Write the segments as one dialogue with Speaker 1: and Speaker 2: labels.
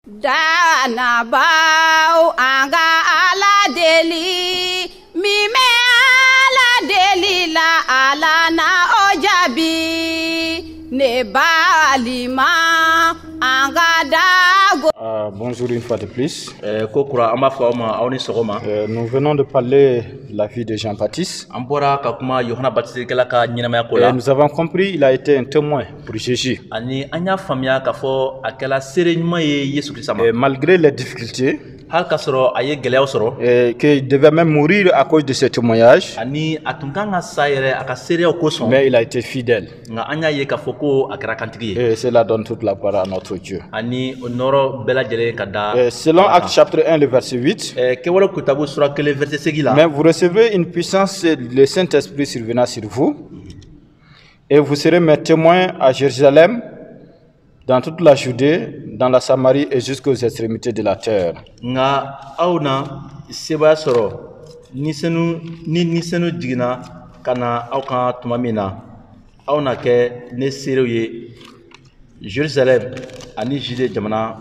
Speaker 1: Dana bao anga ala deli mime ala deli la ala na ojabi ne balima anga dago.
Speaker 2: Bonjour une fois de plus.
Speaker 3: Nous
Speaker 2: venons de parler de la vie de Jean-Baptiste. Et nous avons compris qu'il a été un témoin pour Jésus. Et malgré les difficultés, qu'il devait même mourir à cause de ce témoignage, mais il a été fidèle. Et cela donne toute la gloire à notre Dieu. Selon Actes chapitre 1, le verset 8, mais vous recevrez une puissance, le Saint-Esprit survenant sur vous, et vous serez mes témoins à Jérusalem, dans toute la Judée, dans la Samarie et jusqu'aux extrémités de la terre.
Speaker 3: Jérusalem, ani Judée jamana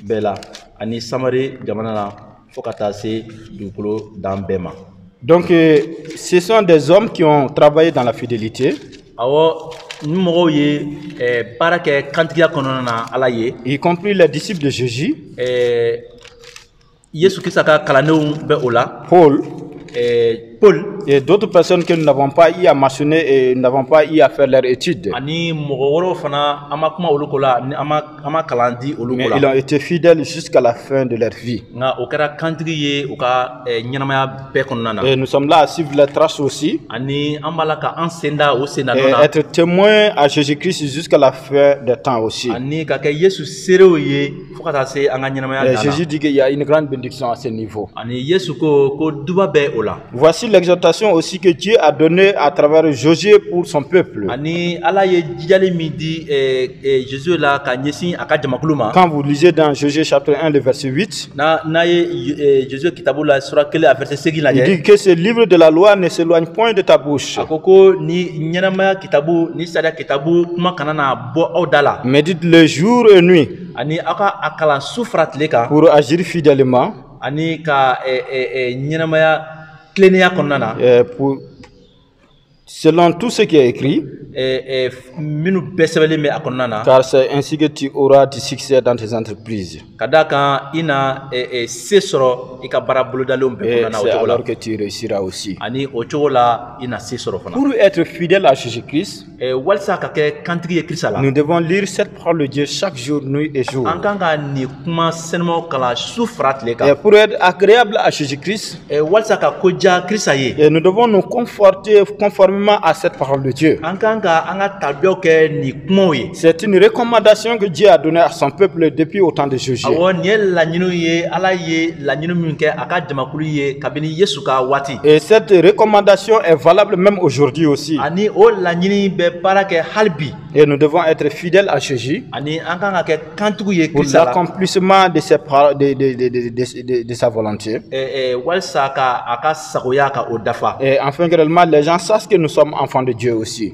Speaker 3: bela, ani Samarie jamana fokata se dukolo dan bema.
Speaker 2: Donc, ce sont des hommes qui ont travaillé dans la fidélité. Y compris les disciples de Jésus. Paul et d'autres personnes que nous n'avons pas eu à mentionner et n'avons pas eu à faire leurs études. Mais ils ont été fidèles jusqu'à la fin de leur vie. Et nous sommes là à suivre les traces aussi. Et être témoin à Jésus-Christ jusqu'à la fin des temps aussi. Et Jésus dit qu'il y a une grande bénédiction à ce niveau. Voici l'exhortation aussi que Dieu a donnée à travers Josué pour son peuple. Quand vous lisez dans Josué chapitre 1, le verset 8, il dit que ce livre de la loi ne s'éloigne point de ta bouche. Médite le jour et nuit pour agir fidèlement. Selon tout ce qui est écrit, car c'est ainsi que tu auras du succès dans tes entreprises. Et c'est alors que tu réussiras aussi. Pour être fidèle à Jésus-Christ, nous devons lire cette parole de Dieu chaque jour, nuit et jour. Et pour être agréable à Jésus-Christ, nous devons nous conformer à cette parole de Dieu. C'est une recommandation que Dieu a donnée à son peuple depuis au temps de Jésus. Et cette recommandation est valable même aujourd'hui aussi. Et nous devons être fidèles à Jésus pour l'accomplissement de sa volonté. Et enfin que réellement les gens sachent que nous sommes enfants de Dieu aussi.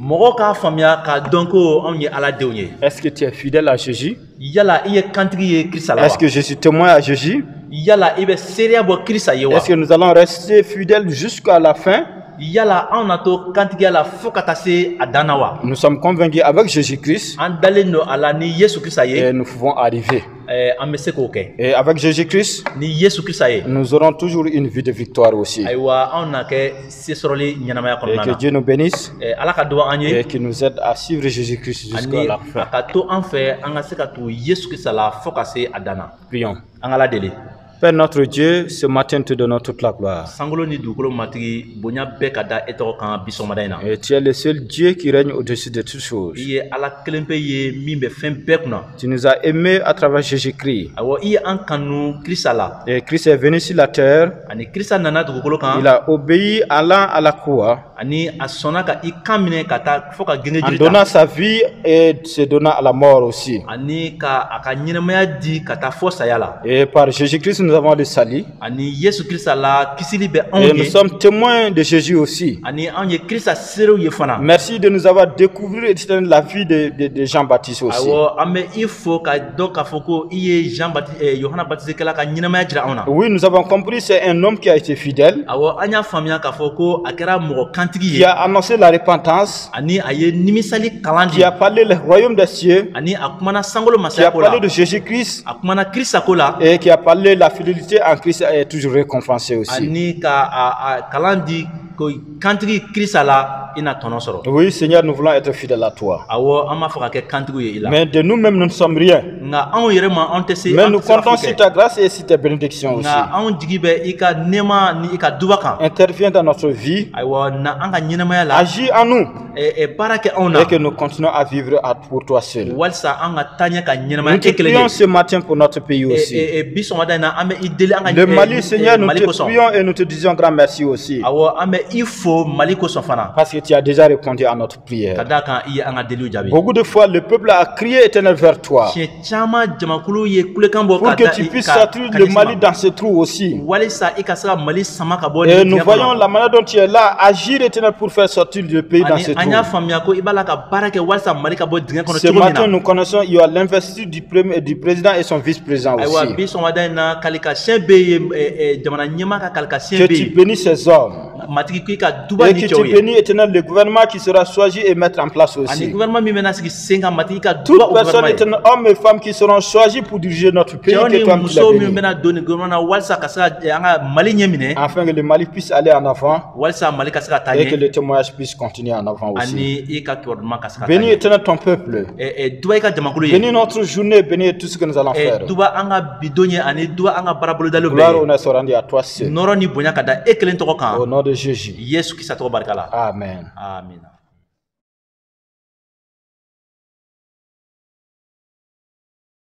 Speaker 2: Est-ce que tu es fidèle à Jésus? Est-ce que je suis témoin à Jésus? Est-ce que nous allons rester fidèles jusqu'à la fin? Nous sommes convaincus avec Jésus-Christ et nous pouvons arriver. Et avec Jésus-Christ, nous aurons toujours une vie de victoire aussi. Et que Dieu nous bénisse et qu'il nous aide à suivre Jésus-Christ jusqu'à la fin. Prions. Père notre Dieu, ce matin te donnons toute la gloire. Et tu es le seul Dieu qui règne au-dessus de toutes choses. Tu nous as aimés à travers Jésus-Christ. Et Christ est venu sur la terre. Il a obéi allant à la croix. En donnant sa vie et se donnant à la mort aussi. Et par Jésus-Christ, nous avons le salut.
Speaker 3: Ani Yesu Christ la kisili be
Speaker 2: Et nous sommes témoins de Jésus aussi.
Speaker 3: Ani anye Christ sero ye fana.
Speaker 2: Merci de nous avoir découvert la vie de Jean-Baptiste aussi.
Speaker 3: Awo ame ifo ka do ka foko iye Jean-Baptiste Yohana Baptiste kala ka nyinama jira ona.
Speaker 2: Oui, nous avons compris, c'est un homme qui a été fidèle.
Speaker 3: Awo anya famia ka foko akera mo kantigi
Speaker 2: qui a annoncé la repentance.
Speaker 3: Ani aye nimisali kalandi.
Speaker 2: Qui a parlé le royaume des cieux.
Speaker 3: Ani akumana sangolo
Speaker 2: qui a parlé de Jésus-Christ et qui a parlé la fidélité en Christ est toujours récompensée aussi. Oui, Seigneur, nous voulons être fidèles à toi. Mais de nous-mêmes, nous ne sommes rien. Mais nous comptons sur ta grâce et sur tes bénédictions aussi. Interviens dans notre vie. Agis en nous. Et que nous continuons à vivre pour toi seul. Nous te prions ce matin pour notre pays aussi. Le Mali, Seigneur, nous te prions et nous te disons grand merci aussi. Parce que tu as déjà répondu à notre prière. Beaucoup de fois, le peuple a crié éternel vers toi. Pour que tu puisses sortir le Mali dans ce trou aussi. Et nous voyons la manière dont tu es là, agir éternel pour faire sortir le pays dans ce trou. Ce matin, nous connaissons, il y a l'investiture du président et son vice-président aussi. Que tu bénisses ces hommes. Et que tu bénis éternel le gouvernement qui sera choisi et mettre en place aussi. Toutes personnes éternel, hommes et femmes qui seront choisis pour diriger notre pays, que toi tu les bénis. Afin que le Mali puisse aller en avant et que le témoignage puisse continuer en avant aussi. Bénis éternel ton peuple. Bénis notre journée, bénis tout ce que nous allons faire. Gloire au honneur soit rendu à toi seul. Au nom de Jésus. Amen.
Speaker 3: Amen.